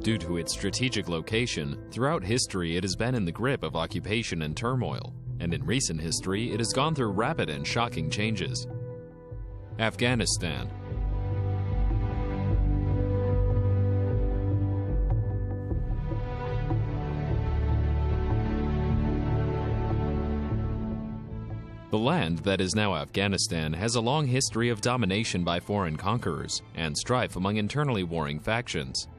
Due to its strategic location, throughout history it has been in the grip of occupation and turmoil, and in recent history it has gone through rapid and shocking changes. Afghanistan. The land that is now Afghanistan has a long history of domination by foreign conquerors and strife among internally warring factions.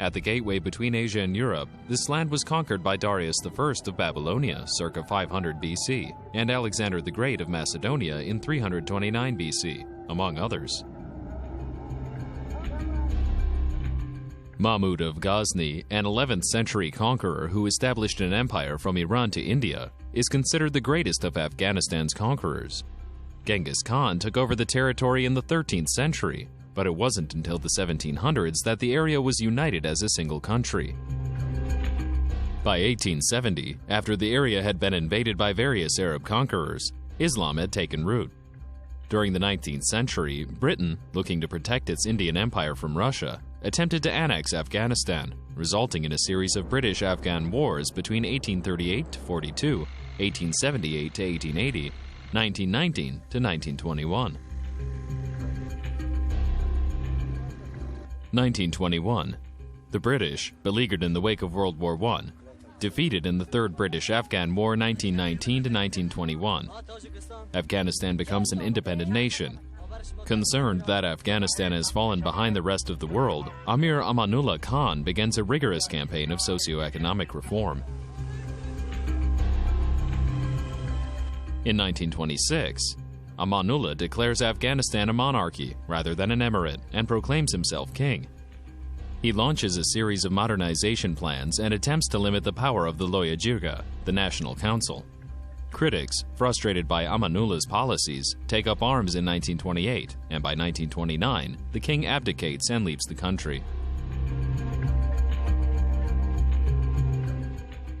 At the gateway between Asia and Europe, this land was conquered by Darius I of Babylonia circa 500 BC and Alexander the Great of Macedonia in 329 BC, among others. Mahmud of Ghazni, an 11th century conqueror who established an empire from Iran to India, is considered the greatest of Afghanistan's conquerors. Genghis Khan took over the territory in the 13th century, but it wasn't until the 1700s that the area was united as a single country. By 1870, after the area had been invaded by various Arab conquerors, Islam had taken root. During the 19th century, Britain, looking to protect its Indian Empire from Russia, attempted to annex Afghanistan, resulting in a series of British-Afghan wars between 1838 to 42, 1878 to 1880, 1919 to 1921. 1921. The British, beleaguered in the wake of World War I, defeated in the Third British-Afghan War 1919 to 1921. Afghanistan becomes an independent nation. Concerned that Afghanistan has fallen behind the rest of the world, Amir Amanullah Khan begins a rigorous campaign of socio-economic reform. In 1926, Amanullah declares Afghanistan a monarchy rather than an emirate and proclaims himself king. He launches a series of modernization plans and attempts to limit the power of the Loya Jirga, the National Council. Critics, frustrated by Amanullah's policies, take up arms in 1928, and by 1929, the king abdicates and leaves the country.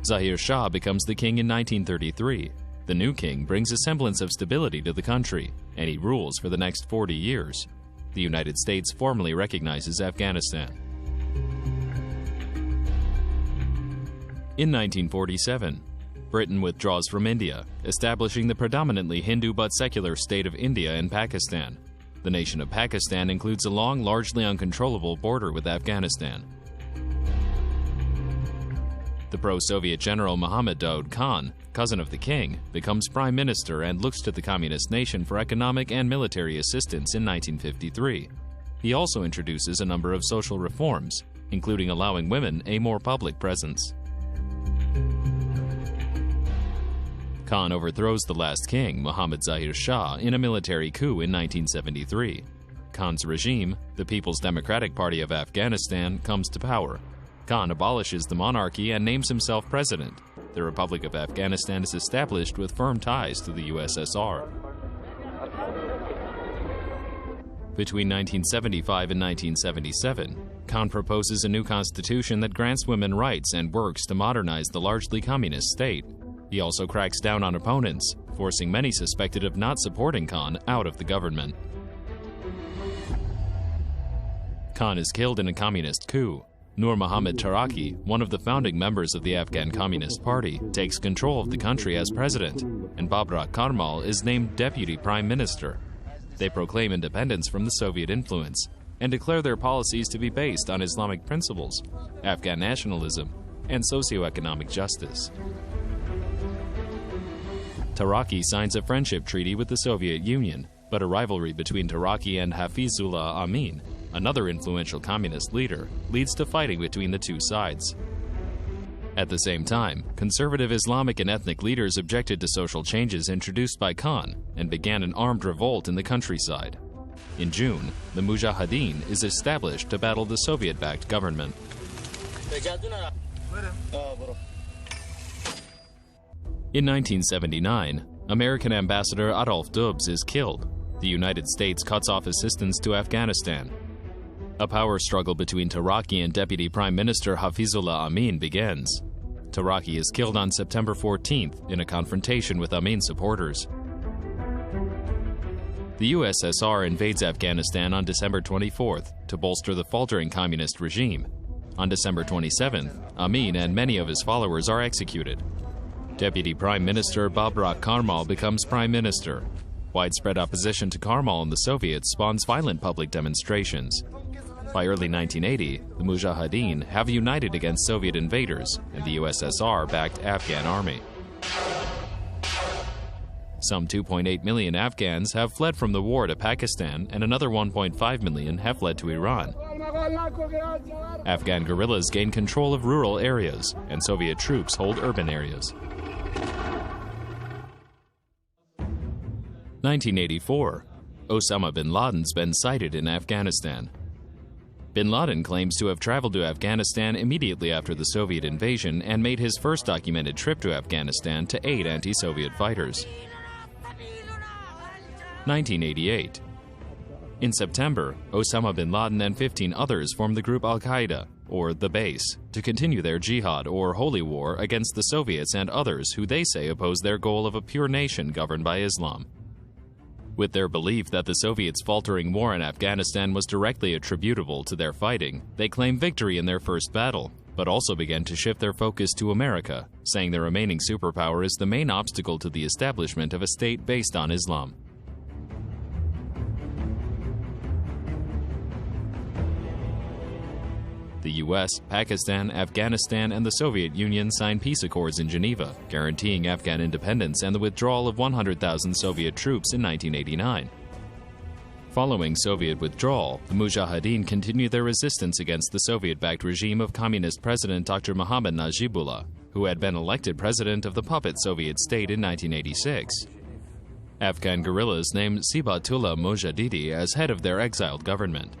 Zahir Shah becomes the king in 1933. The new king brings a semblance of stability to the country, and he rules for the next 40 years. The United States formally recognizes Afghanistan. In 1947, Britain withdraws from India, establishing the predominantly Hindu but secular state of India and Pakistan. The nation of Pakistan includes a long, largely uncontrollable border with Afghanistan. The pro-Soviet general Muhammad Daoud Khan, cousin of the king, becomes prime minister and looks to the communist nation for economic and military assistance in 1953. He also introduces a number of social reforms, including allowing women a more public presence. Khan overthrows the last king, Muhammad Zahir Shah, in a military coup in 1973. Khan's regime, the People's Democratic Party of Afghanistan, comes to power. Khan abolishes the monarchy and names himself president. The Republic of Afghanistan is established with firm ties to the USSR. Between 1975 and 1977, Khan proposes a new constitution that grants women rights and works to modernize the largely communist state. He also cracks down on opponents, forcing many suspected of not supporting Khan out of the government. Khan is killed in a communist coup. Nur Muhammad Taraki, one of the founding members of the Afghan Communist Party, takes control of the country as president, and Babrak Karmal is named deputy prime minister. They proclaim independence from the Soviet influence and declare their policies to be based on Islamic principles, Afghan nationalism, and socio-economic justice. Taraki signs a friendship treaty with the Soviet Union, but a rivalry between Taraki and Hafizullah Amin, another influential communist leader, leads to fighting between the two sides. At the same time, conservative Islamic and ethnic leaders objected to social changes introduced by Khan and began an armed revolt in the countryside. In June, the Mujahideen is established to battle the Soviet-backed government. In 1979, American Ambassador Adolf Dubs is killed. The United States cuts off assistance to Afghanistan. A power struggle between Taraki and Deputy Prime Minister Hafizullah Amin begins. Taraki is killed on September 14th in a confrontation with Amin supporters. The USSR invades Afghanistan on December 24th to bolster the faltering communist regime. On December 27th, Amin and many of his followers are executed. Deputy Prime Minister Babrak Karmal becomes Prime Minister. Widespread opposition to Karmal and the Soviets spawns violent public demonstrations. By early 1980, the Mujahideen have united against Soviet invaders, and the USSR-backed Afghan army. Some 2.8 million Afghans have fled from the war to Pakistan, and another 1.5 million have fled to Iran. Afghan guerrillas gain control of rural areas, and Soviet troops hold urban areas. 1984. Osama bin Laden's been sighted in Afghanistan. Bin Laden claims to have traveled to Afghanistan immediately after the Soviet invasion and made his first documented trip to Afghanistan to aid anti-Soviet fighters. 1988. In September, Osama bin Laden and 15 others formed the group Al-Qaeda, or the Base, to continue their jihad or holy war against the Soviets and others who they say oppose their goal of a pure nation governed by Islam. With their belief that the Soviets' faltering war in Afghanistan was directly attributable to their fighting, they claim victory in their first battle, but also began to shift their focus to America, saying the remaining superpower is the main obstacle to the establishment of a state based on Islam. The U.S., Pakistan, Afghanistan, and the Soviet Union signed peace accords in Geneva, guaranteeing Afghan independence and the withdrawal of 100,000 Soviet troops in 1989. Following Soviet withdrawal, the Mujahideen continued their resistance against the Soviet-backed regime of Communist President Dr. Mohammad Najibullah, who had been elected president of the puppet Soviet state in 1986. Afghan guerrillas named Sibatullah Mujahidi as head of their exiled government.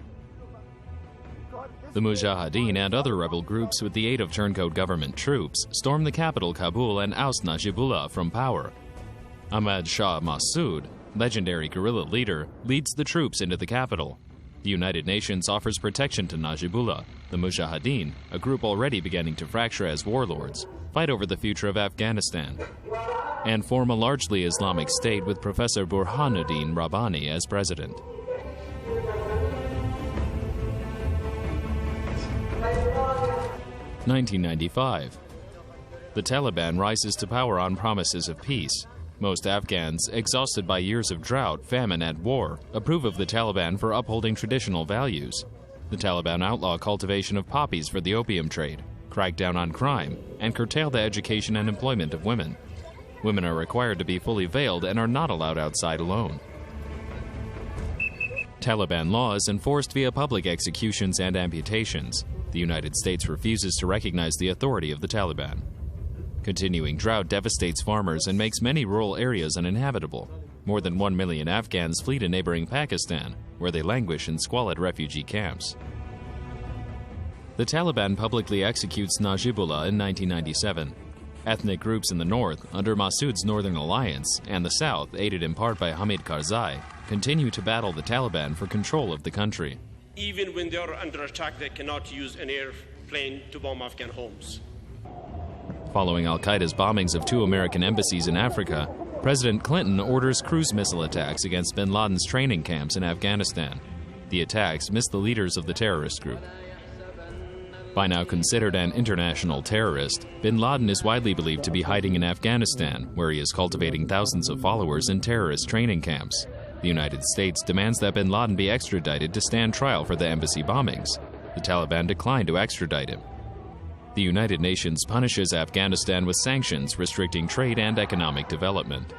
The Mujahideen and other rebel groups, with the aid of turncoat government troops, stormed the capital Kabul and oust Najibullah from power. Ahmad Shah Massoud, legendary guerrilla leader, leads the troops into the capital. The United Nations offers protection to Najibullah. The Mujahideen, a group already beginning to fracture as warlords, fight over the future of Afghanistan, and form a largely Islamic state with Professor Burhanuddin Rabbani as president. 1995. The Taliban rises to power on promises of peace. Most Afghans, exhausted by years of drought, famine, and war, approve of the Taliban for upholding traditional values. The Taliban outlaw cultivation of poppies for the opium trade, crack down on crime, and curtail the education and employment of women. Women are required to be fully veiled and are not allowed outside alone. Taliban law is enforced via public executions and amputations. The United States refuses to recognize the authority of the Taliban. Continuing drought devastates farmers and makes many rural areas uninhabitable. More than 1 million Afghans flee to neighboring Pakistan, where they languish in squalid refugee camps. The Taliban publicly executes Najibullah in 1997. Ethnic groups in the north, under Massoud's Northern Alliance, and the south, aided in part by Hamid Karzai, continue to battle the Taliban for control of the country. Even when they are under attack, they cannot use an airplane to bomb Afghan homes. Following al-Qaeda's bombings of 2 American embassies in Africa, President Clinton orders cruise missile attacks against bin Laden's training camps in Afghanistan. The attacks missed the leaders of the terrorist group. By now considered an international terrorist, bin Laden is widely believed to be hiding in Afghanistan, where he is cultivating thousands of followers in terrorist training camps. The United States demands that bin Laden be extradited to stand trial for the embassy bombings. The Taliban declined to extradite him. The United Nations punishes Afghanistan with sanctions restricting trade and economic development.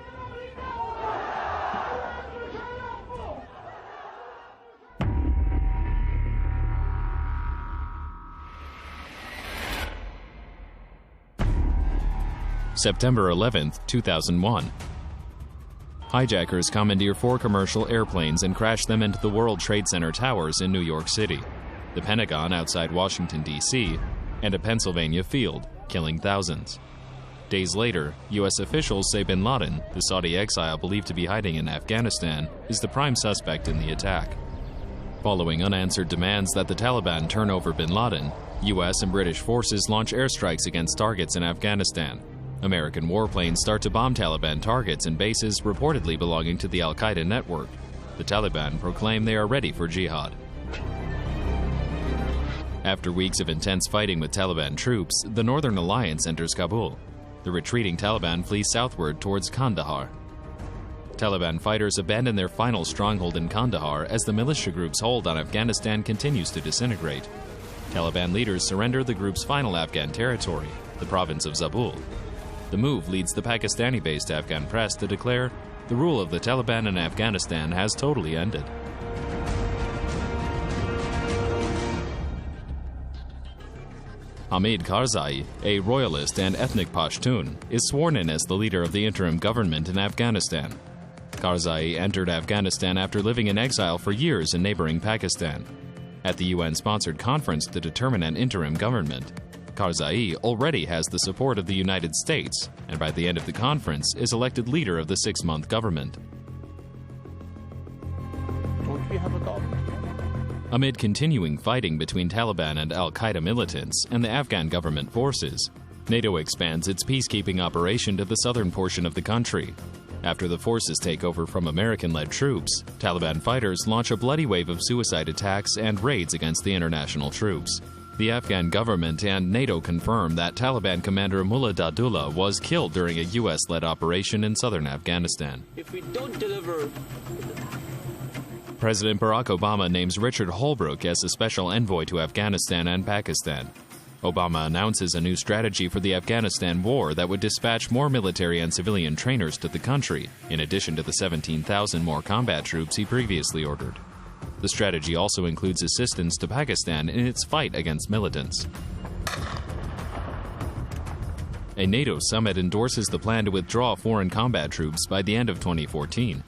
September 11, 2001. Hijackers commandeer 4 commercial airplanes and crash them into the World Trade Center towers in New York City, the Pentagon outside Washington, D.C., and a Pennsylvania field, killing thousands. Days later, U.S. officials say bin Laden, the Saudi exile believed to be hiding in Afghanistan, is the prime suspect in the attack. Following unanswered demands that the Taliban turn over bin Laden, U.S. and British forces launch airstrikes against targets in Afghanistan. American warplanes start to bomb Taliban targets and bases reportedly belonging to the al-Qaeda network. The Taliban proclaim they are ready for jihad. After weeks of intense fighting with Taliban troops, the Northern Alliance enters Kabul. The retreating Taliban flee southward towards Kandahar. Taliban fighters abandon their final stronghold in Kandahar as the militia group's hold on Afghanistan continues to disintegrate. Taliban leaders surrender the group's final Afghan territory, the province of Zabul. The move leads the Pakistani-based Afghan press to declare the rule of the Taliban in Afghanistan has totally ended. Hamid Karzai, a royalist and ethnic Pashtun, is sworn in as the leader of the interim government in Afghanistan. Karzai entered Afghanistan after living in exile for years in neighboring Pakistan. At the UN-sponsored conference to determine an interim government, Karzai already has the support of the United States, and by the end of the conference is elected leader of the 6-month government. Don't we have a government? Amid continuing fighting between Taliban and al-Qaeda militants and the Afghan government forces, NATO expands its peacekeeping operation to the southern portion of the country. After the forces take over from American-led troops, Taliban fighters launch a bloody wave of suicide attacks and raids against the international troops. The Afghan government and NATO confirm that Taliban commander Mullah Dadullah was killed during a U.S.-led operation in southern Afghanistan. If we don't deliver... President Barack Obama names Richard Holbrooke as the special envoy to Afghanistan and Pakistan. Obama announces a new strategy for the Afghanistan war that would dispatch more military and civilian trainers to the country, in addition to the 17,000 more combat troops he previously ordered. The strategy also includes assistance to Pakistan in its fight against militants. A NATO summit endorses the plan to withdraw foreign combat troops by the end of 2014.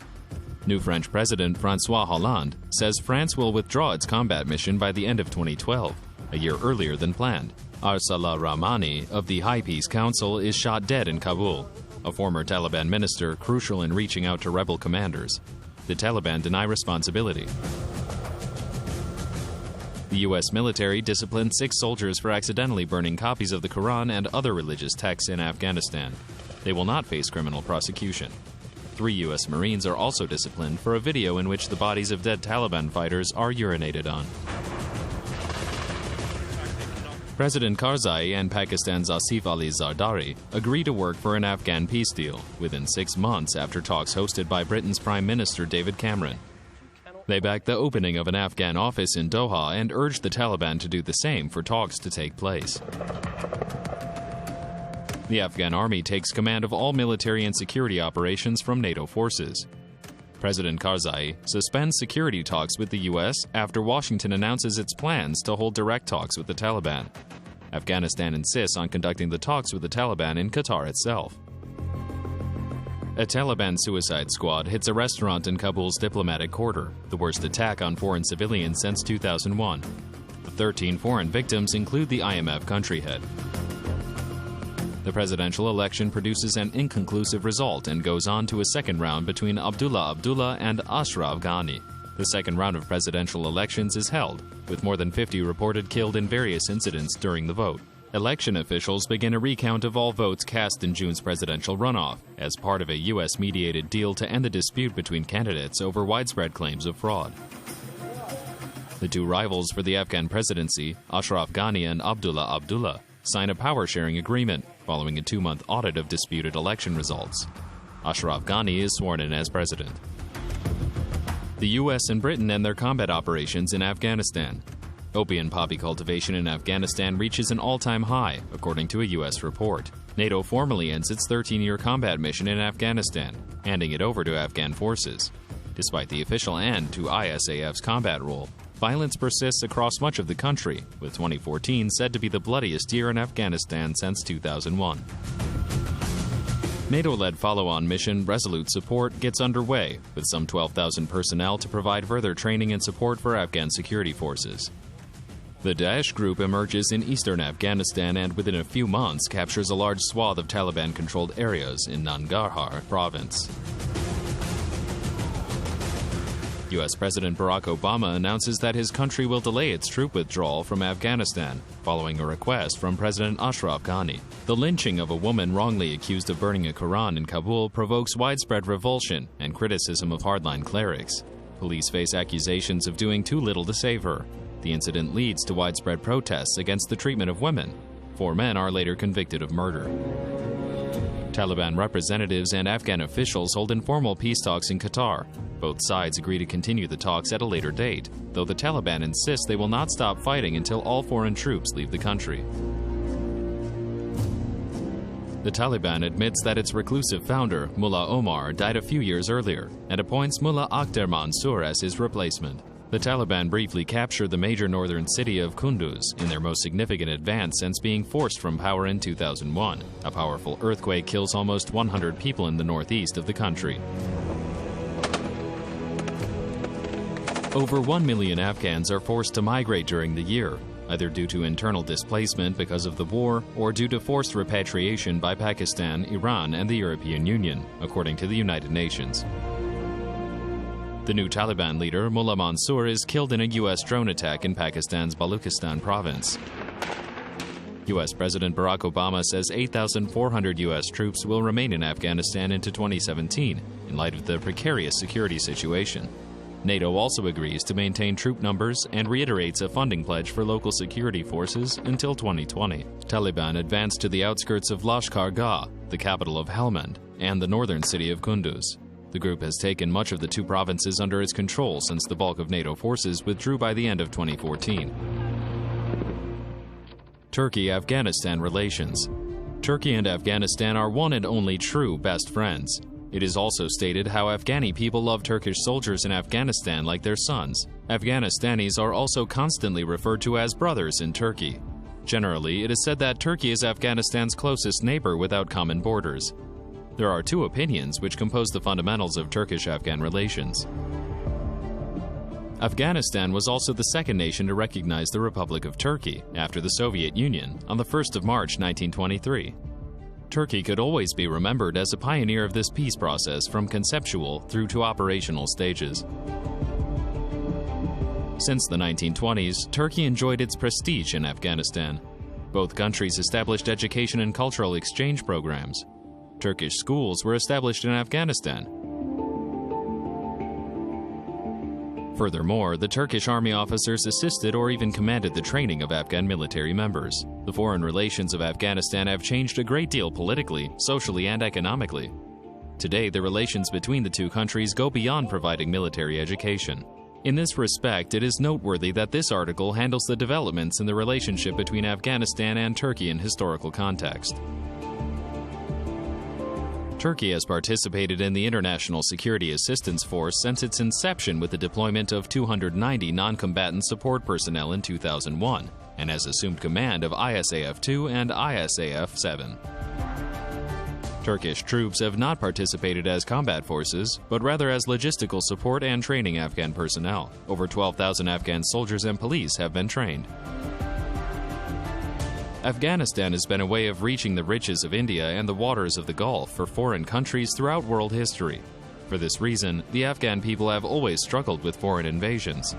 New French President François Hollande says France will withdraw its combat mission by the end of 2012, a year earlier than planned. Arsala Rahmani of the High Peace Council is shot dead in Kabul, a former Taliban minister crucial in reaching out to rebel commanders. The Taliban deny responsibility. The U.S. military disciplined 6 soldiers for accidentally burning copies of the Quran and other religious texts in Afghanistan. They will not face criminal prosecution. 3 U.S. Marines are also disciplined for a video in which the bodies of dead Taliban fighters are urinated on. President Karzai and Pakistan's Asif Ali Zardari agree to work for an Afghan peace deal within 6 months after talks hosted by Britain's Prime Minister David Cameron. They backed the opening of an Afghan office in Doha and urged the Taliban to do the same for talks to take place. The Afghan army takes command of all military and security operations from NATO forces. President Karzai suspends security talks with the U.S. after Washington announces its plans to hold direct talks with the Taliban. Afghanistan insists on conducting the talks with the Taliban in Qatar itself. A Taliban suicide squad hits a restaurant in Kabul's diplomatic quarter, the worst attack on foreign civilians since 2001. The 13 foreign victims include the IMF country head. The presidential election produces an inconclusive result and goes on to a second round between Abdullah Abdullah and Ashraf Ghani. The second round of presidential elections is held, with more than 50 reported killed in various incidents during the vote. Election officials begin a recount of all votes cast in June's presidential runoff, as part of a U.S.-mediated deal to end the dispute between candidates over widespread claims of fraud. The 2 rivals for the Afghan presidency, Ashraf Ghani and Abdullah Abdullah, sign a power-sharing agreement following a 2-month audit of disputed election results. Ashraf Ghani is sworn in as president. The U.S. and Britain end their combat operations in Afghanistan. Opium poppy cultivation in Afghanistan reaches an all-time high, according to a U.S. report. NATO formally ends its 13-year combat mission in Afghanistan, handing it over to Afghan forces. Despite the official end to ISAF's combat role, violence persists across much of the country, with 2014 said to be the bloodiest year in Afghanistan since 2001. NATO-led follow-on mission Resolute Support gets underway, with some 12,000 personnel to provide further training and support for Afghan security forces. The Daesh group emerges in eastern Afghanistan and within a few months captures a large swath of Taliban-controlled areas in Nangarhar province. U.S. President Barack Obama announces that his country will delay its troop withdrawal from Afghanistan, following a request from President Ashraf Ghani. The lynching of a woman wrongly accused of burning a Quran in Kabul provokes widespread revulsion and criticism of hardline clerics. Police face accusations of doing too little to save her. The incident leads to widespread protests against the treatment of women. 4 men are later convicted of murder. Taliban representatives and Afghan officials hold informal peace talks in Qatar. Both sides agree to continue the talks at a later date, though the Taliban insists they will not stop fighting until all foreign troops leave the country. The Taliban admits that its reclusive founder, Mullah Omar, died a few years earlier, and appoints Mullah Akhtar Mansour as his replacement. The Taliban briefly captured the major northern city of Kunduz in their most significant advance since being forced from power in 2001. A powerful earthquake kills almost 100 people in the northeast of the country. Over 1 million Afghans are forced to migrate during the year, either due to internal displacement because of the war or due to forced repatriation by Pakistan, Iran, and the European Union, according to the United Nations. The new Taliban leader, Mullah Mansour, is killed in a U.S. drone attack in Pakistan's Baluchistan province. U.S. President Barack Obama says 8,400 U.S. troops will remain in Afghanistan into 2017 in light of the precarious security situation. NATO also agrees to maintain troop numbers and reiterates a funding pledge for local security forces until 2020. Taliban advanced to the outskirts of Lashkar Gah, the capital of Helmand, and the northern city of Kunduz. The group has taken much of the 2 provinces under its control since the bulk of NATO forces withdrew by the end of 2014. Turkey-Afghanistan relations. Turkey and Afghanistan are one and only true best friends. It is also stated how Afghani people love Turkish soldiers in Afghanistan like their sons. Afghanistanis are also constantly referred to as brothers in Turkey. Generally, it is said that Turkey is Afghanistan's closest neighbor without common borders. There are 2 opinions which compose the fundamentals of Turkish-Afghan relations. Afghanistan was also the second nation to recognize the Republic of Turkey after the Soviet Union on the 1st of March 1923. Turkey could always be remembered as a pioneer of this peace process from conceptual through to operational stages. Since the 1920s, Turkey enjoyed its prestige in Afghanistan. Both countries established education and cultural exchange programs. Turkish schools were established in Afghanistan. Furthermore, the Turkish army officers assisted or even commanded the training of Afghan military members. The foreign relations of Afghanistan have changed a great deal politically, socially, and economically. Today, the relations between the 2 countries go beyond providing military education. In this respect, it is noteworthy that this article handles the developments in the relationship between Afghanistan and Turkey in historical context. Turkey has participated in the International Security Assistance Force since its inception with the deployment of 290 non-combatant support personnel in 2001, and has assumed command of ISAF-2 and ISAF-7. Turkish troops have not participated as combat forces, but rather as logistical support and training Afghan personnel. Over 12,000 Afghan soldiers and police have been trained. Afghanistan has been a way of reaching the riches of India and the waters of the Gulf for foreign countries throughout world history. For this reason, the Afghan people have always struggled with foreign invasions.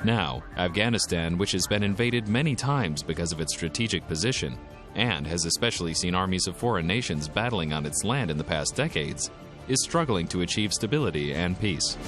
Now, Afghanistan, which has been invaded many times because of its strategic position, and has especially seen armies of foreign nations battling on its land in the past decades, is struggling to achieve stability and peace.